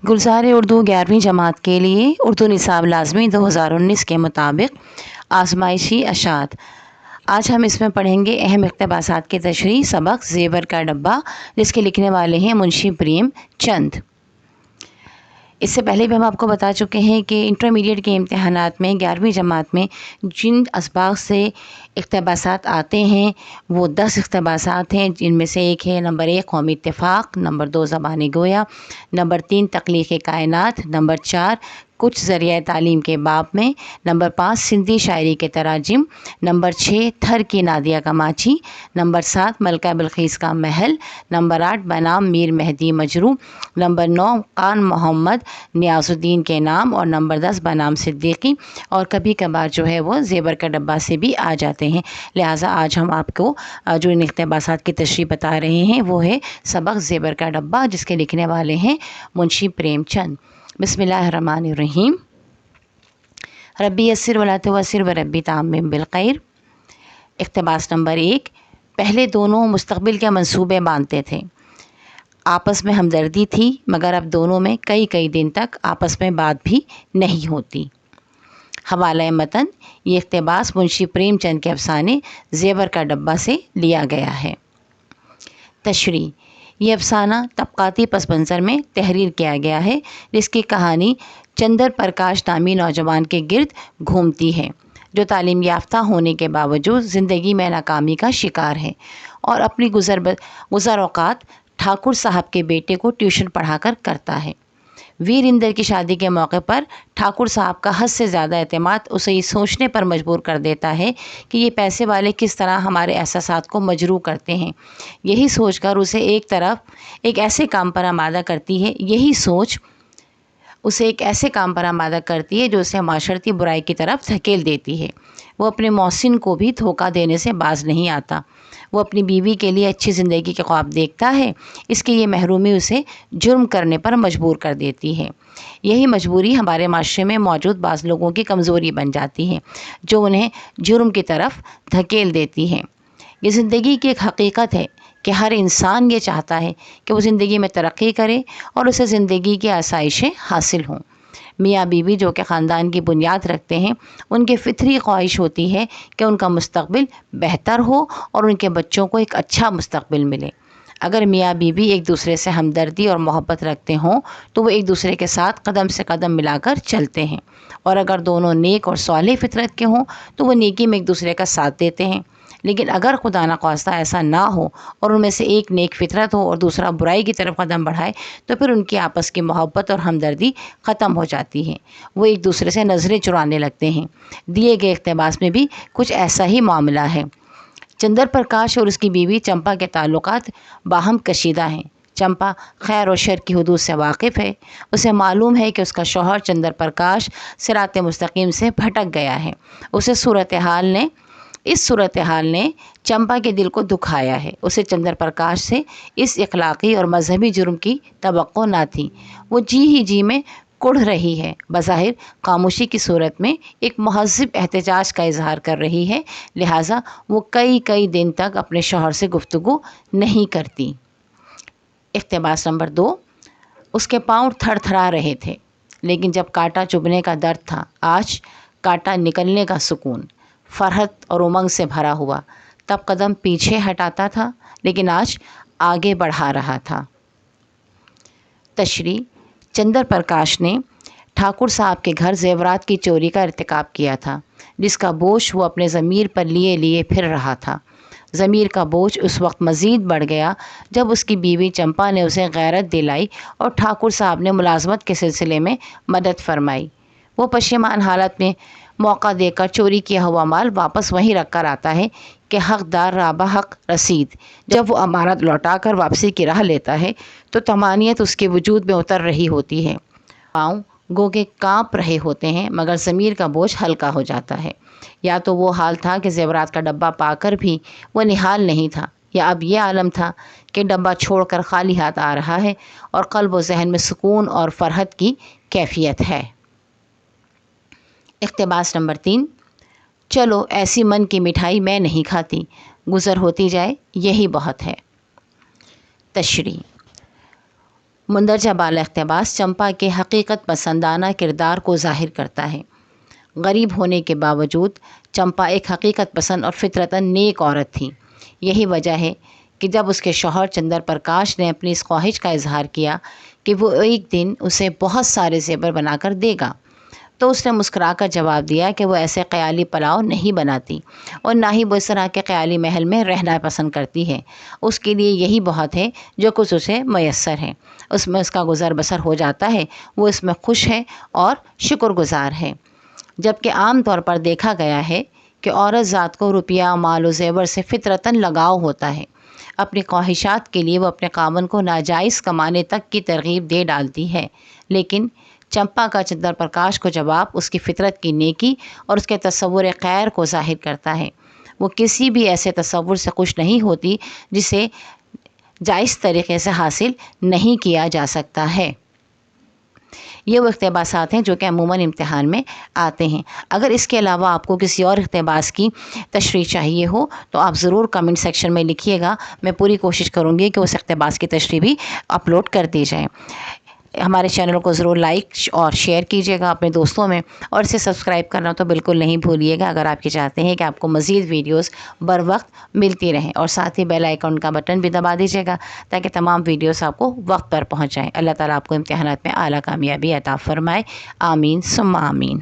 गुलज़ार उर्दू 11वीं जमात के लिए उर्दू निसाब लाजमी 2019 के मुताबिक आजमाइशी अशात। आज हम इसमें पढ़ेंगे अहम इक़्तिबासात की तशरीह सबक ज़ेवर का डब्बा, जिसके लिखने वाले हैं मुंशी प्रेम चंद। इससे पहले भी हम आपको बता चुके हैं कि इंटरमीडिएट के इम्तहानात में 11वीं जमात में जिन असबाग से इक़्तिबासात आते हैं वो 10 इक़्तिबासात हैं, जिनमें से एक है नंबर 1 कौमी इत्तेफ़ाक़, नंबर 2 ज़बान गोया, नंबर 3 तख्लीक़ कायनात, नंबर 4 कुछ ज़रिया तालीम के बाब में, नंबर 5 सिंधी शायरी के तराजिम, नंबर 6 थर की नादिया का माची, नंबर 7 मलका बिल्क़ीस का महल, नंबर 8 बनाम मीर मेहदी मजरू, नंबर 9 खान मोहम्मद नियाज़ुद्दीन के नाम, और नंबर 10 बनाम सिद्दीकी। और कभी कभार जो है वो ज़ेवर का डब्बा से भी आ जाते हैं। लिहाजा आज हम आपको जो इन इक़्तिबासात की तशरीह बता रहे हैं वो है सबक ज़ेवर का डब्बा, जिसके लिखने वाले हैं मुंशी प्रेमचंद। बिस्मिल्लाहिर्रहमानिर्रहीम। रब्बी यस्सिर वला तुअस्सिर व रब्बी ताम्मिम बिलखैर। इक़्तिबास नंबर 1। पहले दोनों मुस्तक़बिल के मंसूबे बांधते थे, आपस में हमदर्दी थी, मगर अब दोनों में कई कई दिन तक आपस में बात भी नहीं होती। हवाला मतन, ये इक़्तिबास मुंशी प्रेमचंद के अफ़साने ज़ेवर का डब्बा से लिया गया है। तशरीह। ये अफ़साना तबक़ाती पस मंज़र में तहरीर किया गया है, जिसकी कहानी चंदर प्रकाश नामी नौजवान के गिर्द घूमती है, जो तालीम याफ्ता होने के बावजूद ज़िंदगी में नाकामी का शिकार है और अपनी गुज़र औक़ात ठाकुर साहब के बेटे को ट्यूशन पढ़ाकर करता है। वीर इंदर की शादी के मौके पर ठाकुर साहब का हद से ज़्यादा एतमाद उसे ये सोचने पर मजबूर कर देता है कि ये पैसे वाले किस तरह हमारे एहसासात को मजरूह करते हैं। यही सोचकर उसे एक ऐसे काम पर आमादा करती है जो उसे माशरती बुराई की तरफ धकेल देती है। वो अपने मौसिन को भी धोखा देने से बाज नहीं आता। वो अपनी बीवी के लिए अच्छी ज़िंदगी के ख्वाब देखता है, इसकी ये महरूमी उसे जुर्म करने पर मजबूर कर देती है। यही मजबूरी हमारे माशरे में मौजूद बाज़ लोगों की कमज़ोरी बन जाती है, जो उन्हें जुर्म की तरफ धकेल देती है। ये ज़िंदगी की एक हकीकत है कि हर इंसान ये चाहता है कि वो ज़िंदगी में तरक्की करे और उसे ज़िंदगी की आसाइशें हासिल हों। मियाँ बीवी जो कि ख़ानदान की बुनियाद रखते हैं, उनकी फ़ितरी ख्वाहिश होती है कि उनका मुस्तक़बिल बेहतर हो और उनके बच्चों को एक अच्छा मुस्तक़बिल मिले। अगर मियाँ बीवी एक दूसरे से हमदर्दी और मोहब्बत रखते हों तो वो एक दूसरे के साथ कदम से कदम मिलाकर चलते हैं, और अगर दोनों नेक और सालिह फ़ितरत के हों तो वो नेकी में एक दूसरे का साथ देते हैं। लेकिन अगर खुदा न ख्वास्ता ऐसा ना हो और उनमें से एक नेक फ़ितरत हो और दूसरा बुराई की तरफ कदम बढ़ाए, तो फिर उनकी आपस की मोहब्बत और हमदर्दी ख़त्म हो जाती है। वो एक दूसरे से नज़रें चुराने लगते हैं। दिए गए इक़्तिबास में भी कुछ ऐसा ही मामला है। चंदर प्रकाश और उसकी बीवी चंपा के ताल्लुकात बाहम कशीदा हैं। चंपा खैर और शर की हुदूद से वाकिफ़ है। उसे मालूम है कि उसका शौहर चंदर प्रकाश सिरात मुस्तकीम से भटक गया है। इस सूरत हाल ने चंपा के दिल को दुखाया है। उसे चंदर प्रकाश से इस इखलाक़ी और मजहबी जुर्म की तवक्को ना थी। वो जी ही जी में कुढ़ रही है, बज़ाहिर खामोशी की सूरत में एक महज़्ज़ब एहतजाज का इजहार कर रही है। लिहाजा वो कई कई दिन तक अपने शौहर से गुफ्तगू नहीं करती। इक़्तिबास नंबर 2। उसके पाँव थरथरा रहे थे, लेकिन जब कांटा चुभने का दर्द था, आज कांटा निकलने का सुकून फ़रहत और उमंग से भरा हुआ। तब कदम पीछे हटाता था, लेकिन आज आगे बढ़ा रहा था। तशरीह। चंदर प्रकाश ने ठाकुर साहब के घर ज़ेवरात की चोरी का इर्तिकाब किया था, जिसका बोझ वो अपने ज़मीर पर लिए लिए फिर रहा था। ज़मीर का बोझ उस वक्त मज़ीद बढ़ गया जब उसकी बीवी चंपा ने उसे गैरत दिलाई और ठाकुर साहब ने मुलाज़मत के सिलसिले में मदद फरमाई। वो पशेमान हालत में मौका देकर चोरी किया हुआ माल वापस वहीं रख कर आता है कि हक़दार राबा हक़ रसीद। जब वो अमानत लौटाकर वापसी की राह लेता है तो तमानियत उसके वजूद में उतर रही होती है। पाँव गो के काँप रहे होते हैं, मगर ज़मीर का बोझ हल्का हो जाता है। या तो वो हाल था कि ज़ेवरात का डब्बा पाकर भी वो निहाल नहीं था, या अब ये आलम था कि डब्बा छोड़कर खाली हाथ आ रहा है और क़ल्ब व ज़हन में सुकून और फ़रहत की कैफियत है। इक़्तिबास नंबर 3। चलो ऐसी मन की मिठाई मैं नहीं खाती, गुज़र होती जाए यही बहुत है। तशरीह। مندرجہ بالا اقتباس چمپا کے حقیقت پسندانہ کردار کو ظاہر کرتا ہے۔ غریب ہونے کے باوجود چمپا ایک حقیقت پسند اور فطرتاً نیک عورت تھی۔ یہی وجہ ہے کہ جب اس کے شوہر چندر پرکاش نے اپنی اس خواہش کا اظہار کیا کہ وہ ایک دن اسے بہت سارے زیور بنا کر دے گا، تو اس نے مسکرا کر جواب دیا کہ وہ ایسے خیالی پلاؤ نہیں بناتی اور نہ ہی وہ اس طرح کے خیالی محل میں رہنا پسند کرتی ہے۔ اس کے لیے یہی بہت ہے جو کچھ اسے میسر ہے، اس میں اس کا گزر بسر ہو جاتا ہے، وہ اس میں خوش ہے اور شکر گزار ہے۔ جبکہ عام طور پر دیکھا گیا ہے کہ عورت ذات کو روپیہ، مال و زیور سے فطرتاً لگاؤ ہوتا ہے۔ اپنی خواہشات کے لیے وہ اپنے خاوند کو ناجائز کمانے تک کی ترغیب دے ڈالتی ہے، لیکن چمپا کا چندر پرکاش کو جواب اس کی فطرت کی نیکی اور اس کے تصور خیر کو ظاہر کرتا ہے۔ وہ کسی بھی ایسے تصور سے خوش نہیں ہوتی جسے جائز طریقے سے حاصل نہیں کیا جا سکتا ہے۔ یہ وہ اقتباسات ہیں جو کہ عموماً امتحان میں آتے ہیں۔ اگر اس کے علاوہ آپ کو کسی اور اقتباس کی تشریح چاہیے ہو تو آپ ضرور کمنٹ سیکشن میں لکھیے گا، میں پوری کوشش کروں گی کہ اس اقتباس کی تشریح بھی اپلوڈ کر دی جائے۔ ہمارے چینل کو ضرور لائک اور شیئر کیجیے گا اپنے دوستوں میں، اور اسے سبسکرائب کرنا تو بالکل نہیں بھولیے گا اگر آپ کے چاہتے ہیں کہ آپ کو مزید ویڈیوز بر وقت ملتی رہیں، اور ساتھ ہی بیل آئیکن کا بٹن بھی دبا دیجیے گا تاکہ تمام ویڈیوز آپ کو وقت پر پہنچ جائیں۔ اللہ تعالیٰ آپ کو امتحانات میں اعلیٰ کامیابی عطا فرمائے۔ آمین ثم آمین۔